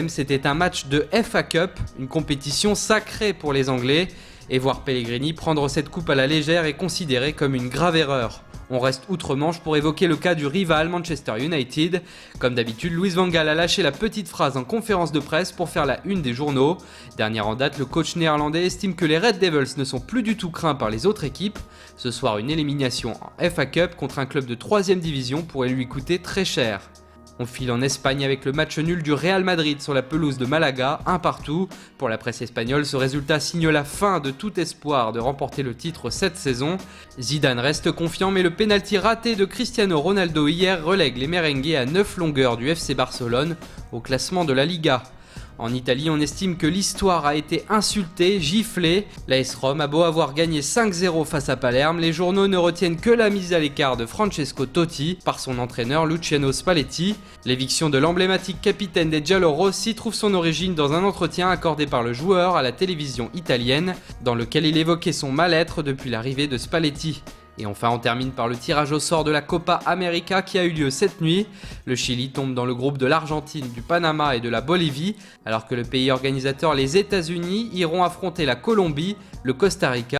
C'était un match de FA Cup, une compétition sacrée pour les Anglais, et voir Pellegrini prendre cette coupe à la légère est considéré comme une grave erreur. On reste outre-Manche pour évoquer le cas du rival Manchester United. Comme d'habitude, Louis van Gaal a lâché la petite phrase en conférence de presse pour faire la une des journaux. Dernière en date, le coach néerlandais estime que les Red Devils ne sont plus du tout craints par les autres équipes. Ce soir, une élimination en FA Cup contre un club de 3ème division pourrait lui coûter très cher. On file en Espagne avec le match nul du Real Madrid sur la pelouse de Malaga, 1-1. Pour la presse espagnole, ce résultat signe la fin de tout espoir de remporter le titre cette saison. Zidane reste confiant, mais le pénalty raté de Cristiano Ronaldo hier relègue les merengues à 9 longueurs du FC Barcelone au classement de la Liga. En Italie, on estime que l'histoire a été insultée, giflée. L'AS Rome a beau avoir gagné 5-0 face à Palerme, les journaux ne retiennent que la mise à l'écart de Francesco Totti par son entraîneur Luciano Spalletti. L'éviction de l'emblématique capitaine des Giallorossi trouve son origine dans un entretien accordé par le joueur à la télévision italienne, dans lequel il évoquait son mal-être depuis l'arrivée de Spalletti. Et enfin, on termine par le tirage au sort de la Copa América qui a eu lieu cette nuit. Le Chili tombe dans le groupe de l'Argentine, du Panama et de la Bolivie, alors que le pays organisateur, les États-Unis, iront affronter la Colombie, le Costa Rica